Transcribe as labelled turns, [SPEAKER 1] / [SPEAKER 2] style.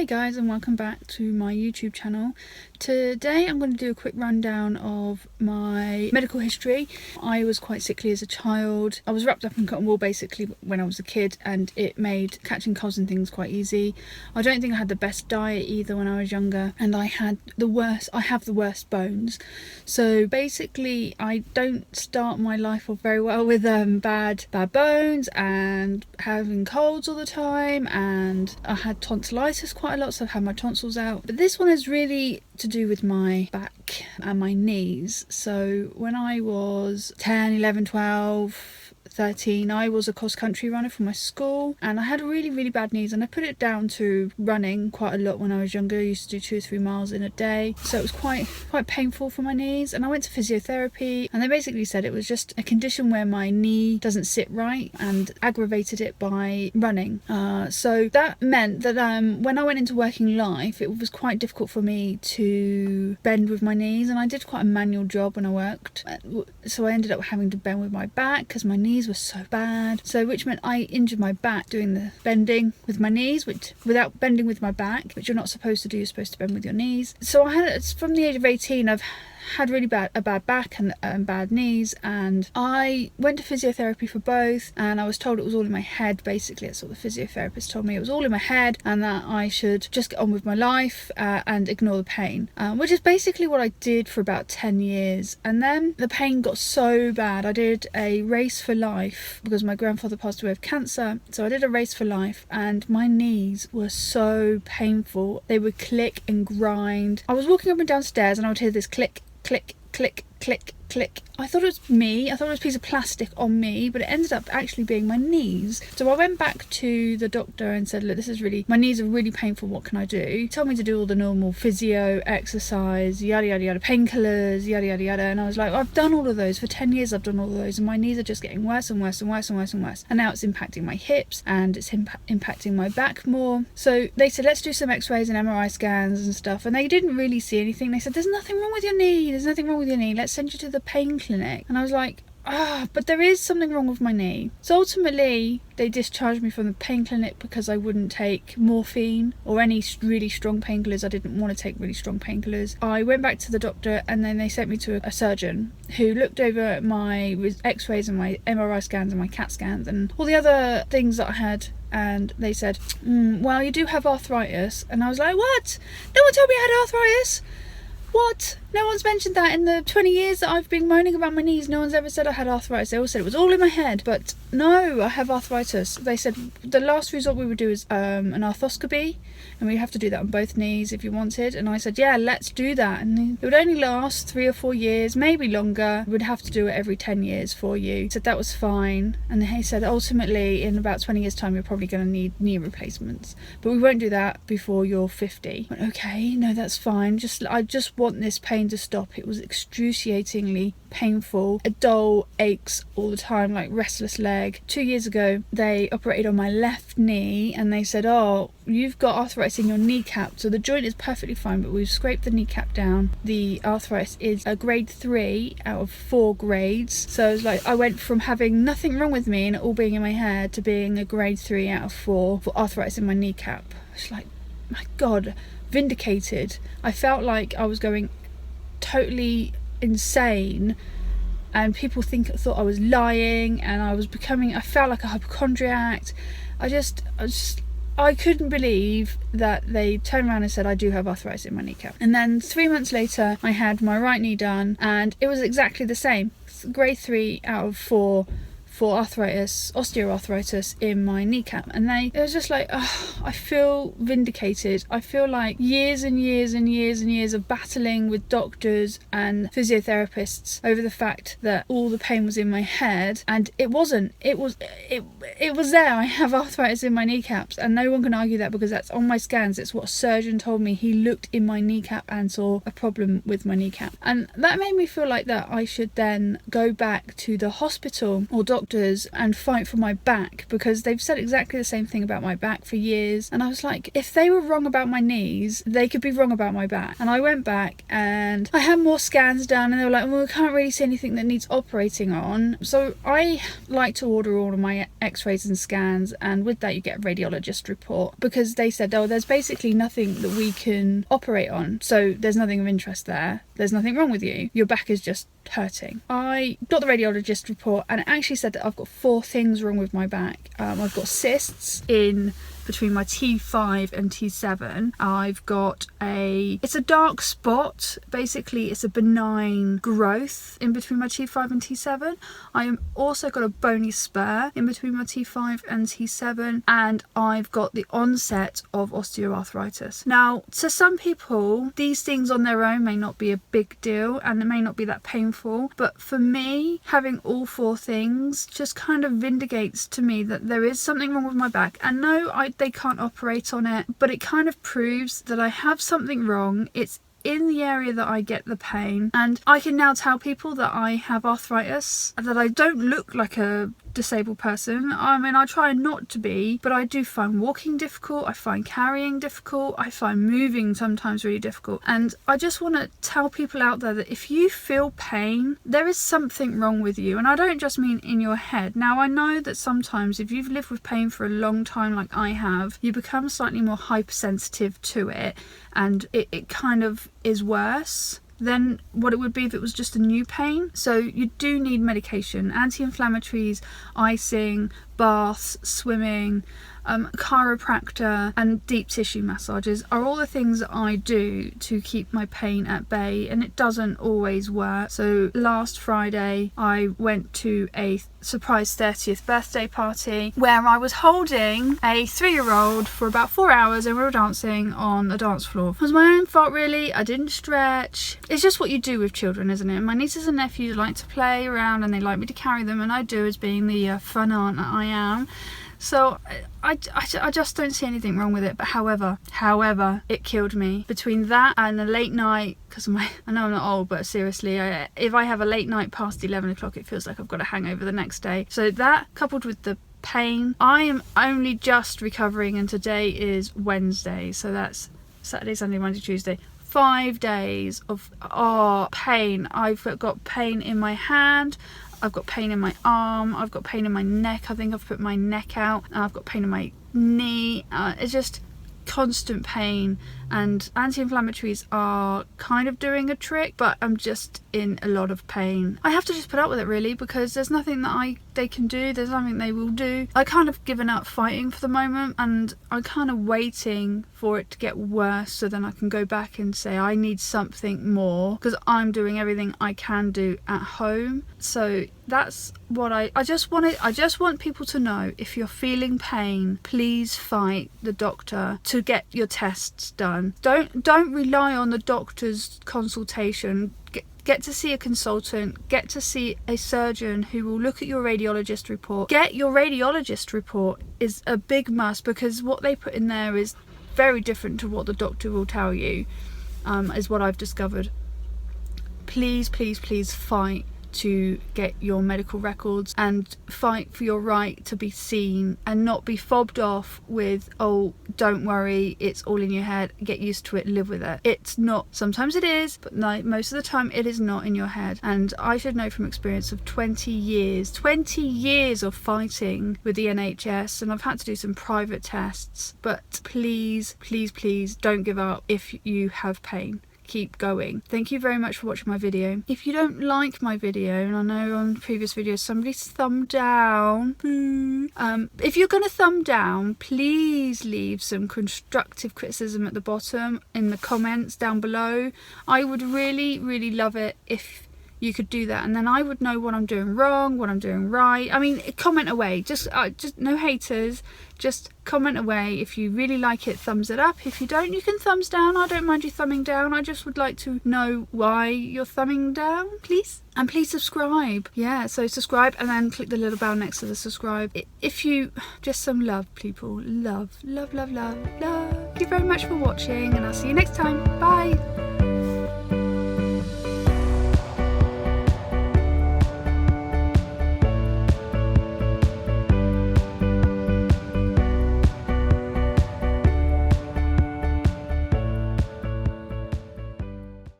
[SPEAKER 1] Hi guys, and welcome back to my YouTube channel. Today I'm going to do a quick rundown of my medical history. I was quite sickly as a child. I was wrapped up in cotton wool basically when I was a kid, and it made catching colds and things quite easy. I don't think I had the best diet either when I was younger, and I have the worst bones. So basically I don't start my life off very well with bad bones and having colds all the time, and I had tonsillitis quite a lot, so I've had my tonsils out. But this one is really to do with my back and my knees. So when I was 10, 11, 12, 13, I was a cross-country runner for my school, and I had really bad knees, and I put it down to running quite a lot when I was younger. I used to do 2 or 3 miles in a day, so it was quite painful for my knees. And I went to physiotherapy, and they basically said it was just a condition where my knee doesn't sit right, and aggravated it by running. So that meant that when I went into working life, it was quite difficult for me to bend with my knees, and I did quite a manual job when I worked, so I ended up having to bend with my back because my knees were so bad, which meant I injured my back doing the bending with my knees, which without bending with my back, which you're not supposed to do. You're supposed to bend with your knees. So I had, from the age of 18, I've had a bad back and bad knees, and I went to physiotherapy for both, and I was told it was all in my head. Basically that's what the physiotherapist told me. It was all in my head, and that I should just get on with my life and ignore the pain, which is basically what I did for about 10 years. And then the pain got so bad, I did a race for life because my grandfather passed away of cancer. So I did a race for life, and my knees were so painful. They would click and grind. I was walking up and down stairs, and I would hear this click, click, click, click, click. I thought it was me. I thought it was a piece of plastic on me, but it ended up actually being my knees. So I went back to the doctor and said, look, my knees are really painful. What can I do? He told me to do all the normal physio, exercise, yada yada yada, painkillers, yada yada yada. And I was like, I've done all of those for 10 years. I've done all of those, and my knees are just getting worse and worse and worse and worse and worse. And now it's impacting my hips, and it's impacting my back more. So they said, let's do some x-rays and MRI scans and stuff. And they didn't really see anything. They said, there's nothing wrong with your knee. There's nothing wrong with your knee. Let's send you to the pain clinic. And I was like, but there is something wrong with my knee. So ultimately they discharged me from the pain clinic because I wouldn't take morphine or any really strong painkillers. I didn't want to take really strong painkillers. I went back to the doctor, and then they sent me to a surgeon who looked over my x-rays and my MRI scans and my CAT scans and all the other things that I had. And they said, well, you do have arthritis. And I was like, what? No one told me I had arthritis. What? No one's mentioned that in the 20 years that I've been moaning about my knees. No one's ever said I had arthritis. They all said it was all in my head. But no, I have arthritis. They said the last result we would do is an arthroscopy, and we have to do that on both knees if you wanted. And I said, yeah, let's do that. And it would only last 3 or 4 years, maybe longer. We'd have to do it every 10 years for you. He said that was fine. And he said, ultimately, in about 20 years' time, you're probably going to need knee replacements. But we won't do that before you're 50. I went, okay, no, that's fine. I just want this pain to stop. It was excruciatingly painful. A dull aches all the time, like restless leg. 2 years ago, they operated on my left knee, and they said, oh, you've got arthritis in your kneecap. So the joint is perfectly fine, but we've scraped the kneecap down. The arthritis is a grade 3 out of 4 grades. So it was like I went from having nothing wrong with me and it all being in my head to being a grade 3 out of 4 for arthritis in my kneecap. It's like, my God, vindicated. I felt like I was going totally insane, and people thought I was lying, and I felt like a hypochondriac. I couldn't believe that they turned around and said I do have arthritis in my kneecap. And then 3 months later I had my right knee done, and it was exactly the same. Grade 3 out of 4 for osteoarthritis in my kneecap. And it was just like, I feel vindicated. I feel like years and years and years and years of battling with doctors and physiotherapists over the fact that all the pain was in my head, and it wasn't. It was there. I have arthritis in my kneecaps, and no one can argue that because that's on my scans. It's what a surgeon told me. He looked in my kneecap and saw a problem with my kneecap, and that made me feel like that I should then go back to the hospital or doctor doctors and fight for my back, because they've said exactly the same thing about my back for years. And I was like, if they were wrong about my knees, they could be wrong about my back. And I went back and I had more scans done, and they were like, well, we can't really see anything that needs operating on. So I like to order all of my x-rays and scans, and with that you get a radiologist report, because they said, oh, there's basically nothing that we can operate on, so there's nothing of interest there. There's nothing wrong with you. Your back is just hurting. I got the radiologist report, and it actually said that I've got 4 things wrong with my back. I've got cysts in between my T5 and T7. I've got it's a dark spot. Basically, it's a benign growth in between my T5 and T7. I am also got a bony spur in between my T5 and T7, and I've got the onset of osteoarthritis. Now, to some people, these things on their own may not be a big deal, and it may not be that painful, but for me, having all 4 things just kind of vindicates to me that there is something wrong with my back. And no, they can't operate on it, but it kind of proves that I have something wrong. It's in the area that I get the pain, and I can now tell people that I have arthritis, that I don't look like a disabled person. I mean, I try not to be, but I do find walking difficult, I find carrying difficult, I find moving sometimes really difficult. And I just want to tell people out there that if you feel pain, there is something wrong with you. And I don't just mean in your head. Now, I know that sometimes if you've lived with pain for a long time like I have, you become slightly more hypersensitive to it, and it kind of is worse than what it would be if it was just a new pain. So you do need medication, anti-inflammatories, icing, baths, swimming, chiropractor and deep tissue massages are all the things that I do to keep my pain at bay, and it doesn't always work. So last Friday I went to a surprise 30th birthday party where I was holding a 3-year-old for about 4 hours, and we were dancing on the dance floor. It was my own fault really, I didn't stretch. It's just what you do with children, isn't it? My nieces and nephews like to play around and they like me to carry them, and I do, as being the fun aunt that I am. So I just don't see anything wrong with it. But however, it killed me. Between that and the late night, because I know I'm not old, but seriously, if I have a late night past 11 o'clock, it feels like I've got a hangover the next day. So that, coupled with the pain, I am only just recovering, and today is Wednesday, so that's Saturday, Sunday, Monday, Tuesday. 5 days of pain. I've got pain in my hand, I've got pain in my arm, I've got pain in my neck. I think I've put my neck out. I've got pain in my knee. It's just constant pain, and anti-inflammatories are kind of doing a trick, but I'm just in a lot of pain. I have to just put up with it really, because there's nothing that they can do, there's nothing they will do. I kind of given up fighting for the moment, and I'm kind of waiting for it to get worse so then I can go back and say I need something more, because I'm doing everything I can do at home. So that's what I just want people to know, if you're feeling pain, please fight the doctor to get your tests done. Don't rely on the doctor's consultation. Get to see a consultant, get to see a surgeon who will look at your radiologist report. Get your radiologist report is a big must, because what they put in there is very different to what the doctor will tell you, is what I've discovered. Please, please, please fight to get your medical records, and fight for your right to be seen and not be fobbed off with, oh, don't worry, it's all in your head, get used to it, live with it. It's not. Sometimes it is, but no, most of the time it is not in your head. And I should know from experience of 20 years of fighting with the NHS, and I've had to do some private tests. But please, please, please don't give up if you have pain. Keep going. Thank you very much for watching my video. If you don't like my video, and I know on previous videos somebody's thumbed down, if you're gonna thumb down, please leave some constructive criticism at the bottom in the comments down below. I would really, really love it if you could do that, and then I would know what I'm doing wrong, what I'm doing right. I mean, comment away, just no haters, just comment away. If you really like it, thumbs it up. If you don't, you can thumbs down. I don't mind you thumbing down. I just would like to know why you're thumbing down, please. And please subscribe. Yeah, so subscribe and then click the little bell next to the subscribe. If you, just some love, people. Love, love, love, love, love. Thank you very much for watching, and I'll see you next time. Bye.